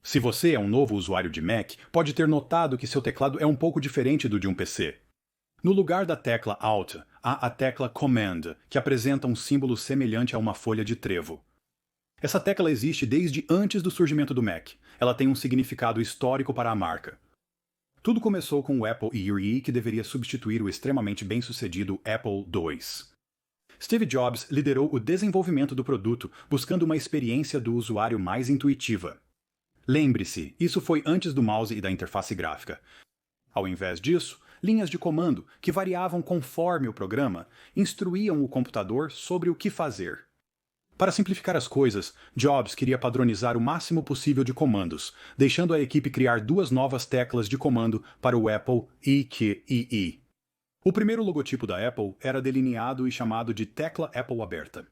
Se você é um novo usuário de Mac, pode ter notado que seu teclado é um pouco diferente do de um PC. No lugar da tecla Alt, há a tecla Command, que apresenta um símbolo semelhante a uma folha de trevo. Essa tecla existe desde antes do surgimento do Mac. Ela tem um significado histórico para a marca. Tudo começou com o Apple IIe, que deveria substituir o extremamente bem-sucedido Apple II. Steve Jobs liderou o desenvolvimento do produto, buscando uma experiência do usuário mais intuitiva. Lembre-se, isso foi antes do mouse e da interface gráfica. Ao invés disso, linhas de comando, que variavam conforme o programa, instruíam o computador sobre o que fazer. Para simplificar as coisas, Jobs queria padronizar o máximo possível de comandos, deixando a equipe criar duas novas teclas de comando para o Apple IIe. O primeiro logotipo da Apple era delineado e chamado de tecla Apple aberta.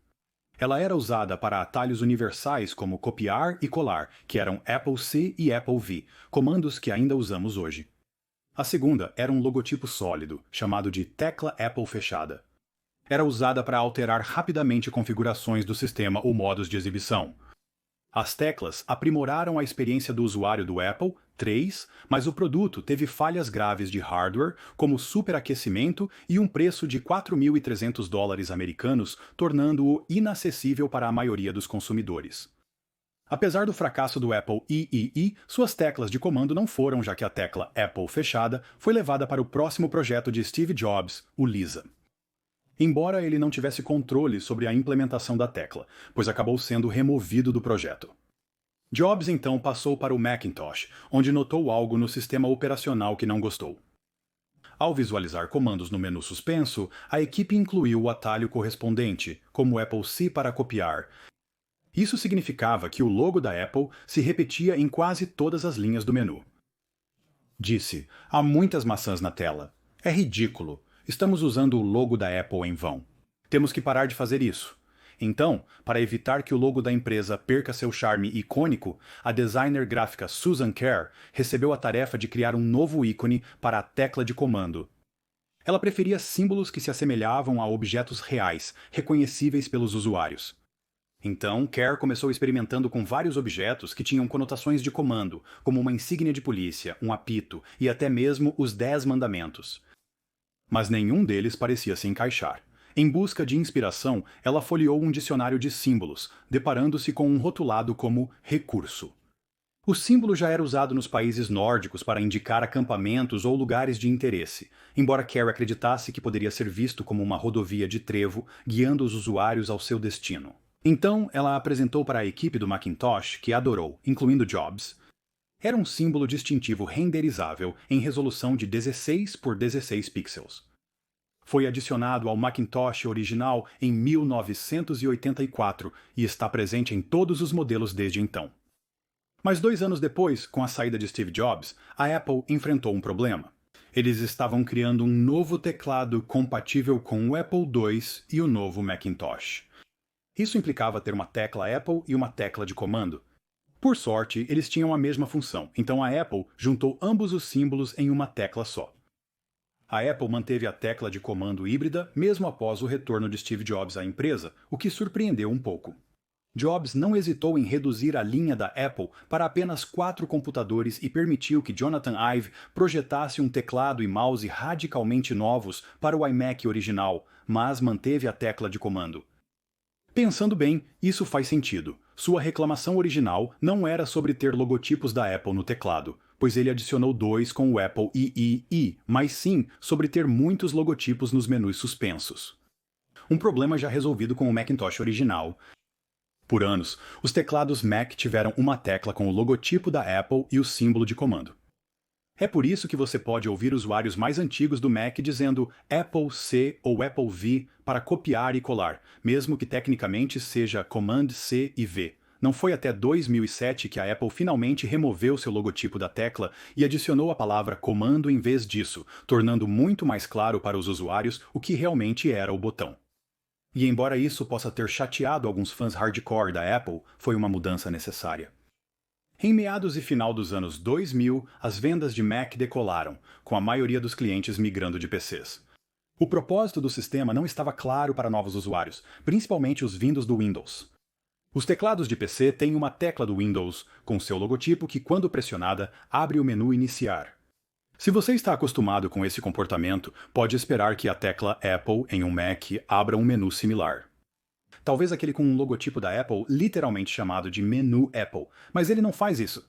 Ela era usada para atalhos universais como copiar e colar, que eram Apple C e Apple V, comandos que ainda usamos hoje. A segunda era um logotipo sólido, chamado de tecla Apple fechada. Era usada para alterar rapidamente configurações do sistema ou modos de exibição. As teclas aprimoraram a experiência do usuário do Apple III, mas o produto teve falhas graves de hardware, como superaquecimento e um preço de $4.300 americanos, tornando-o inacessível para a maioria dos consumidores. Apesar do fracasso do Apple IIe, suas teclas de comando não foram, já que a tecla Apple fechada foi levada para o próximo projeto de Steve Jobs, o Lisa. Embora ele não tivesse controle sobre a implementação da tecla, pois acabou sendo removido do projeto. Jobs então passou para o Macintosh, onde notou algo no sistema operacional que não gostou. Ao visualizar comandos no menu suspenso, a equipe incluiu o atalho correspondente, como Apple C para copiar. Isso significava que o logo da Apple se repetia em quase todas as linhas do menu. Disse: há muitas maçãs na tela. É ridículo. Estamos usando o logo da Apple em vão. Temos que parar de fazer isso. Então, para evitar que o logo da empresa perca seu charme icônico, a designer gráfica Susan Kare recebeu a tarefa de criar um novo ícone para a tecla de comando. Ela preferia símbolos que se assemelhavam a objetos reais, reconhecíveis pelos usuários. Então, Kare começou experimentando com vários objetos que tinham conotações de comando, como uma insígnia de polícia, um apito e até mesmo os 10 mandamentos. Mas nenhum deles parecia se encaixar. Em busca de inspiração, ela folheou um dicionário de símbolos, deparando-se com um rotulado como recurso. O símbolo já era usado nos países nórdicos para indicar acampamentos ou lugares de interesse, embora Kare acreditasse que poderia ser visto como uma rodovia de trevo guiando os usuários ao seu destino. Então, ela apresentou para a equipe do Macintosh, que adorou, incluindo Jobs. Era um símbolo distintivo renderizável em resolução de 16 por 16 pixels. Foi adicionado ao Macintosh original em 1984 e está presente em todos os modelos desde então. Mas 2 anos depois, com a saída de Steve Jobs, a Apple enfrentou um problema. Eles estavam criando um novo teclado compatível com o Apple II e o novo Macintosh. Isso implicava ter uma tecla Apple e uma tecla de comando. Por sorte, eles tinham a mesma função, então a Apple juntou ambos os símbolos em uma tecla só. A Apple manteve a tecla de comando híbrida mesmo após o retorno de Steve Jobs à empresa, o que surpreendeu um pouco. Jobs não hesitou em reduzir a linha da Apple para apenas 4 computadores e permitiu que Jonathan Ive projetasse um teclado e mouse radicalmente novos para o iMac original, mas manteve a tecla de comando. Pensando bem, isso faz sentido. Sua reclamação original não era sobre ter logotipos da Apple no teclado, pois ele adicionou 2 com o Apple IIe, mas sim sobre ter muitos logotipos nos menus suspensos. Um problema já resolvido com o Macintosh original. Por anos, os teclados Mac tiveram uma tecla com o logotipo da Apple e o símbolo de comando. É por isso que você pode ouvir usuários mais antigos do Mac dizendo Apple C ou Apple V para copiar e colar, mesmo que tecnicamente seja Command C e V. Não foi até 2007 que a Apple finalmente removeu seu logotipo da tecla e adicionou a palavra comando em vez disso, tornando muito mais claro para os usuários o que realmente era o botão. E embora isso possa ter chateado alguns fãs hardcore da Apple, foi uma mudança necessária. Em meados e final dos anos 2000, as vendas de Mac decolaram, com a maioria dos clientes migrando de PCs. O propósito do sistema não estava claro para novos usuários, principalmente os vindos do Windows. Os teclados de PC têm uma tecla do Windows com seu logotipo que, quando pressionada, abre o menu Iniciar. Se você está acostumado com esse comportamento, pode esperar que a tecla Apple em um Mac abra um menu similar. Talvez aquele com um logotipo da Apple literalmente chamado de menu Apple, mas ele não faz isso.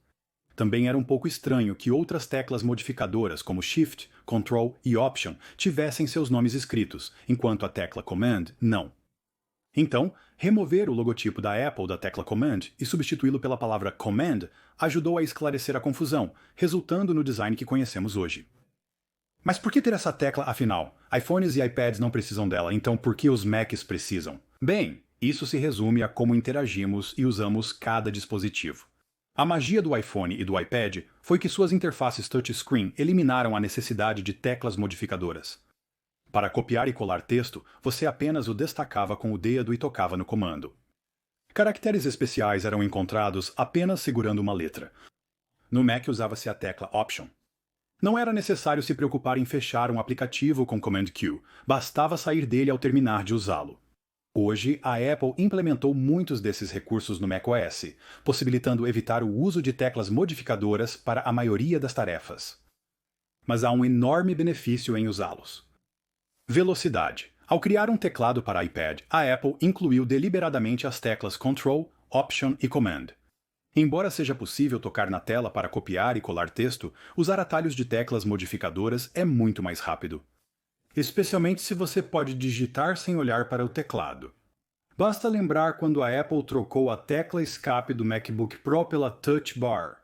Também era um pouco estranho que outras teclas modificadoras como Shift, Control e Option tivessem seus nomes escritos, enquanto a tecla Command não. Então, remover o logotipo da Apple da tecla Command e substituí-lo pela palavra Command ajudou a esclarecer a confusão, resultando no design que conhecemos hoje. Mas por que ter essa tecla afinal? iPhones e iPads não precisam dela, então por que os Macs precisam? Bem, isso se resume a como interagimos e usamos cada dispositivo. A magia do iPhone e do iPad foi que suas interfaces touchscreen eliminaram a necessidade de teclas modificadoras. Para copiar e colar texto, você apenas o destacava com o dedo e tocava no comando. Caracteres especiais eram encontrados apenas segurando uma letra. No Mac usava-se a tecla Option. Não era necessário se preocupar em fechar um aplicativo com Command Q, bastava sair dele ao terminar de usá-lo. Hoje, a Apple implementou muitos desses recursos no macOS, possibilitando evitar o uso de teclas modificadoras para a maioria das tarefas. Mas há um enorme benefício em usá-los. Velocidade. Ao criar um teclado para iPad, a Apple incluiu deliberadamente as teclas Control, Option e Command. Embora seja possível tocar na tela para copiar e colar texto, usar atalhos de teclas modificadoras é muito mais rápido. Especialmente se você pode digitar sem olhar para o teclado. Basta lembrar quando a Apple trocou a tecla escape do MacBook Pro pela Touch Bar.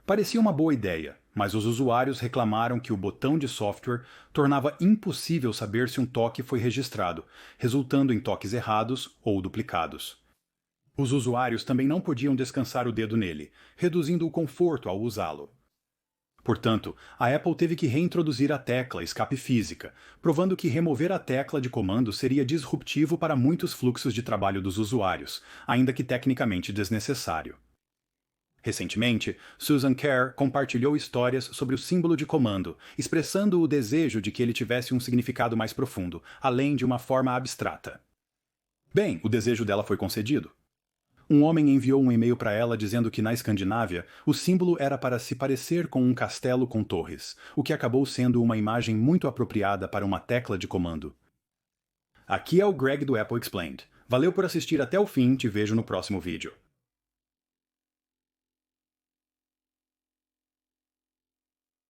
Parecia uma boa ideia, mas os usuários reclamaram que o botão de software tornava impossível saber se um toque foi registrado, resultando em toques errados ou duplicados. Os usuários também não podiam descansar o dedo nele, reduzindo o conforto ao usá-lo. Portanto, a Apple teve que reintroduzir a tecla escape física, provando que remover a tecla de comando seria disruptivo para muitos fluxos de trabalho dos usuários, ainda que tecnicamente desnecessário. Recentemente, Susan Kare compartilhou histórias sobre o símbolo de comando, expressando o desejo de que ele tivesse um significado mais profundo, além de uma forma abstrata. Bem, o desejo dela foi concedido. Um homem enviou um e-mail para ela dizendo que na Escandinávia o símbolo era para se parecer com um castelo com torres, o que acabou sendo uma imagem muito apropriada para uma tecla de comando. Aqui é o Greg do Apple Explained. Valeu por assistir até o fim, te vejo no próximo vídeo.